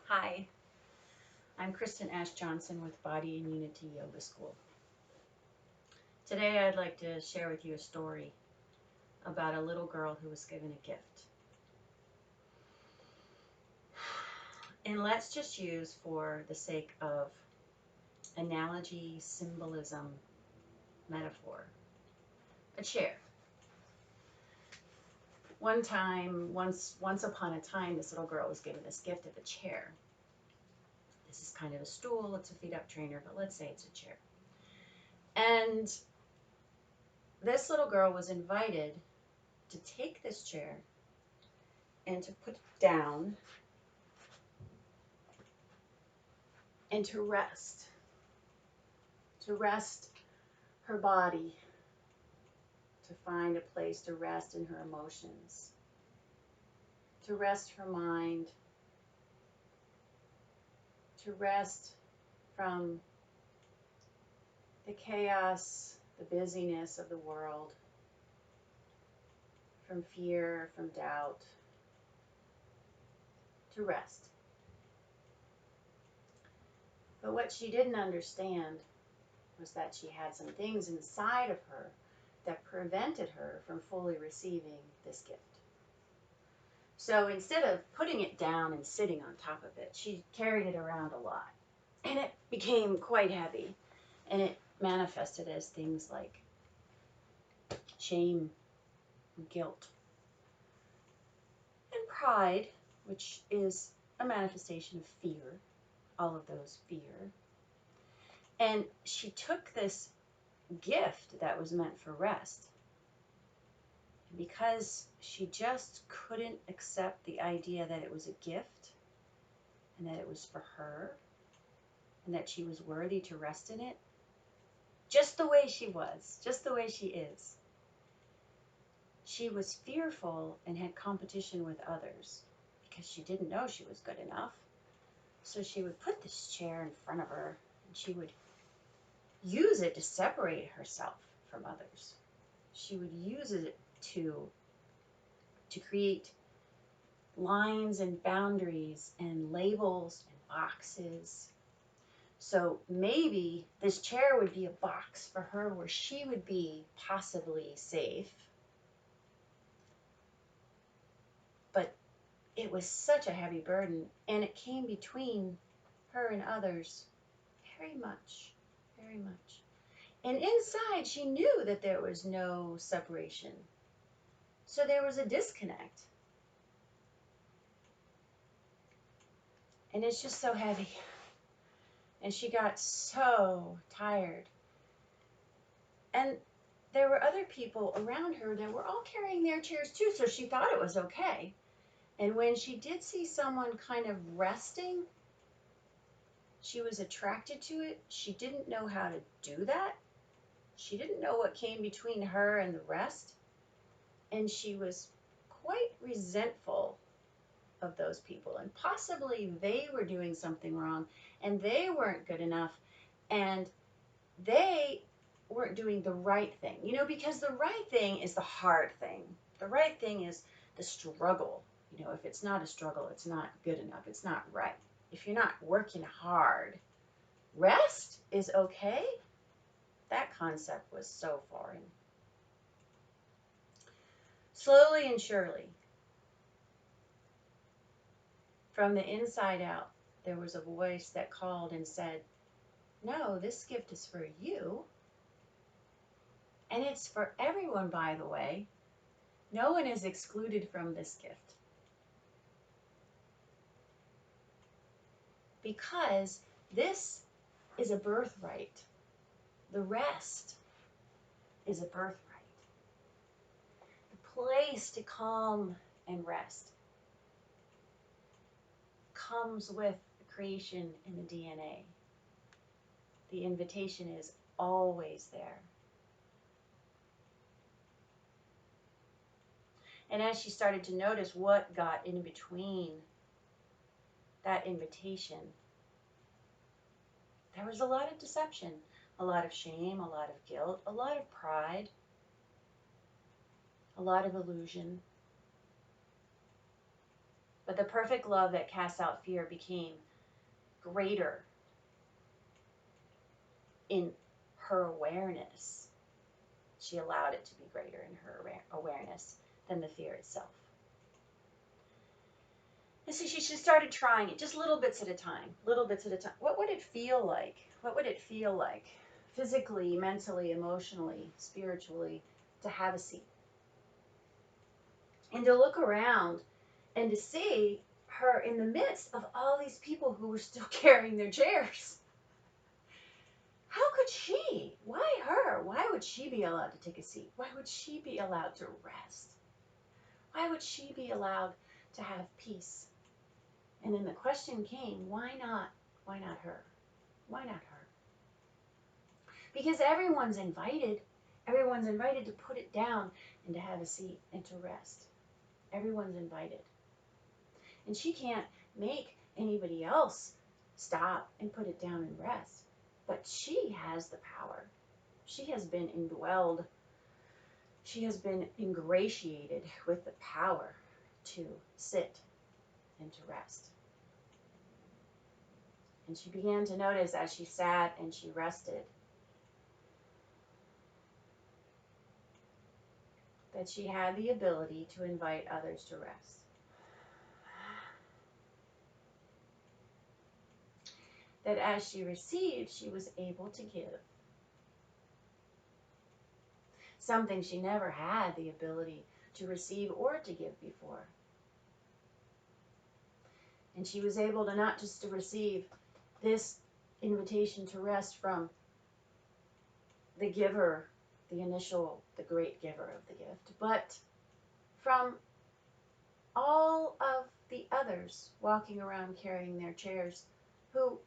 Hi, I'm Kristen Ash Johnson with Body and Unity Yoga School. Today I'd like to share with you a story about a little girl who was given a gift. And let's just use, for the sake of analogy, symbolism, metaphor, a chair. Once upon a time, this little girl was given this gift of a chair. This is kind of a stool, it's a feet up trainer, but let's say it's a chair. And this little girl was invited to take this chair and to put it down and to rest her body, to find a place to rest in her emotions, to rest her mind, to rest from the chaos, the busyness of the world, from fear, from doubt, to rest. But what she didn't understand was that she had some things inside of her that prevented her from fully receiving this gift. So instead of putting it down and sitting on top of it, she carried it around a lot. And it became quite heavy. And it manifested as things like shame, guilt, and pride, which is a manifestation of fear, all of those fear. And she took this gift that was meant for rest. And because she just couldn't accept the idea that it was a gift and that it was for her and that she was worthy to rest in it, just the way she was, just the way she is, she was fearful and had competition with others because she didn't know she was good enough. So she would put this chair in front of her and she would use it to separate herself from others. She would use it to create lines and boundaries and labels and boxes. So maybe this chair would be a box for her where she would be possibly safe. But it was such a heavy burden, and it came between her and others very much, very much. And inside, she knew that there was no separation. So there was a disconnect. And it's just so heavy. And she got so tired. And there were other people around her that were all carrying their chairs too, so she thought it was okay. And when she did see someone kind of resting, she was attracted to it. She didn't know how to do that. She didn't know what came between her and the rest. And she was quite resentful of those people. And possibly they were doing something wrong and they weren't good enough and they weren't doing the right thing. You know, because the right thing is the hard thing. The right thing is the struggle. You know, if it's not a struggle, it's not good enough. It's not right. If you're not working hard, rest is okay. That concept was so foreign. Slowly and surely, from the inside out, there was a voice that called and said, "No, this gift is for you. And it's for everyone, by the way. No one is excluded from this gift. Because this is a birthright. The rest is a birthright. The place to calm and rest comes with the creation in the DNA. The invitation is always there. And as she started to notice what got in between that invitation, there was a lot of deception, a lot of shame, a lot of guilt, a lot of pride, a lot of illusion. But the perfect love that casts out fear became greater in her awareness. She allowed it to be greater in her awareness than the fear itself. And so she started trying it just little bits at a time, little bits at a time. What would it feel like? What would it feel like physically, mentally, emotionally, spiritually to have a seat? And to look around and to see her in the midst of all these people who were still carrying their chairs. How could she? Why her? Why would she be allowed to take a seat? Why would she be allowed to rest? Why would she be allowed to have peace? And then the question came, why not? Why not her? Why not her? Because everyone's invited. Everyone's invited to put it down and to have a seat and to rest. Everyone's invited. And she can't make anybody else stop and put it down and rest. But she has the power. She has been indwelled. She has been ingratiated with the power to sit and to rest. And she began to notice as she sat and she rested that she had the ability to invite others to rest. That as she received, she was able to give. Something she never had the ability to receive or to give before. And she was able to not just to receive this invitation to rest from the giver, the great giver of the gift, but from all of the others walking around carrying their chairs who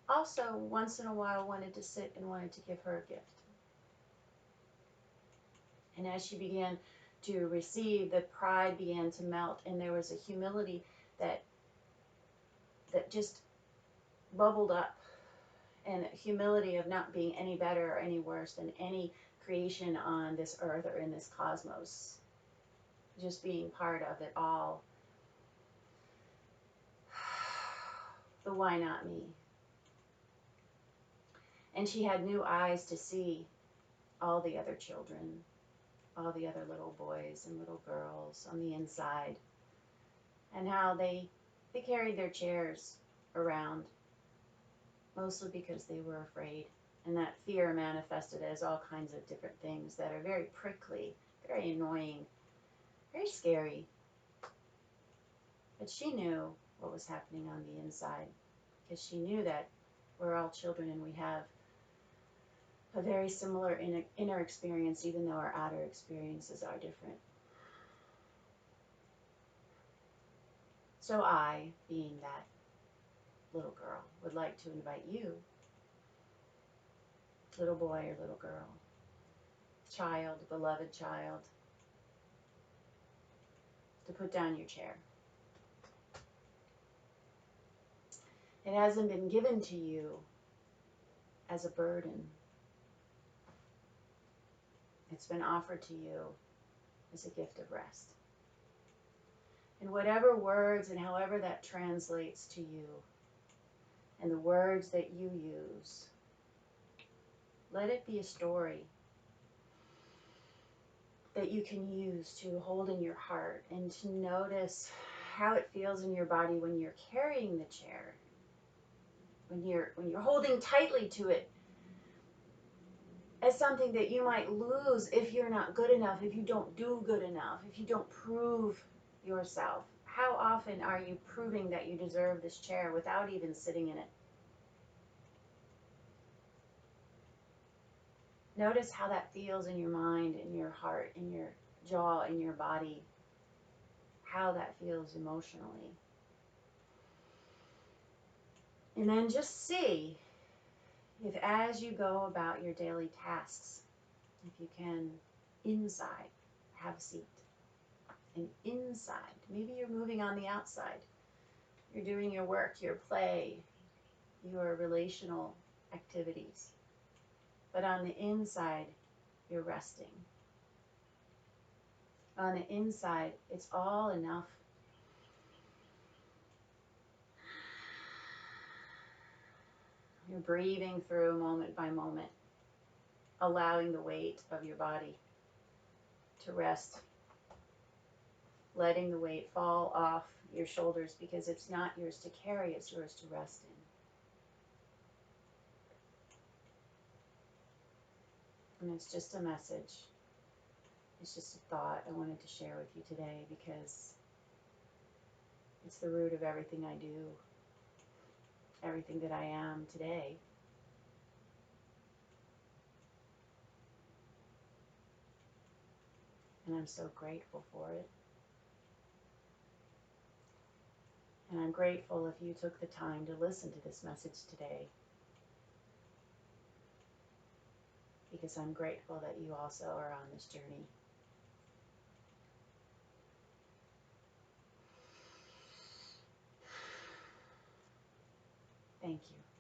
also once in a while wanted to sit and wanted to give her a gift. And as she began to receive, the pride began to melt, and there was a humility that just bubbled up, and humility of not being any better or any worse than any creation on this earth or in this cosmos, just being part of it all. The why not me? And she had new eyes to see all the other children, all the other little boys and little girls on the inside, and how they carried their chairs around, mostly because they were afraid. And that fear manifested as all kinds of different things that are very prickly, very annoying, very scary. But she knew what was happening on the inside, because she knew that we're all children and we have a very similar inner experience, even though our outer experiences are different. So I, being that little girl, would like to invite you, little boy or little girl, child, beloved child, to put down your chair. It hasn't been given to you as a burden. It's been offered to you as a gift of rest. And whatever words and however that translates to you, and the words that you use, let it be a story that you can use to hold in your heart and to notice how it feels in your body when you're carrying the chair, when you're holding tightly to it as something that you might lose if you're not good enough, if you don't do good enough, if you don't prove yourself. How often are you proving that you deserve this chair without even sitting in it? Notice how that feels in your mind, in your heart, in your jaw, in your body, how that feels emotionally. And then just see if as you go about your daily tasks, if you can inside have a seat. And inside, maybe you're moving on the outside. You're doing your work, your play, your relational activities. But on the inside, you're resting. On the inside, it's all enough. You're breathing through moment by moment, allowing the weight of your body to rest, letting the weight fall off your shoulders because it's not yours to carry, it's yours to rest in. And it's just a message. It's just a thought I wanted to share with you today because it's the root of everything I do, everything that I am today. And I'm so grateful for it. And I'm grateful if you took the time to listen to this message today, because I'm grateful that you also are on this journey. Thank you.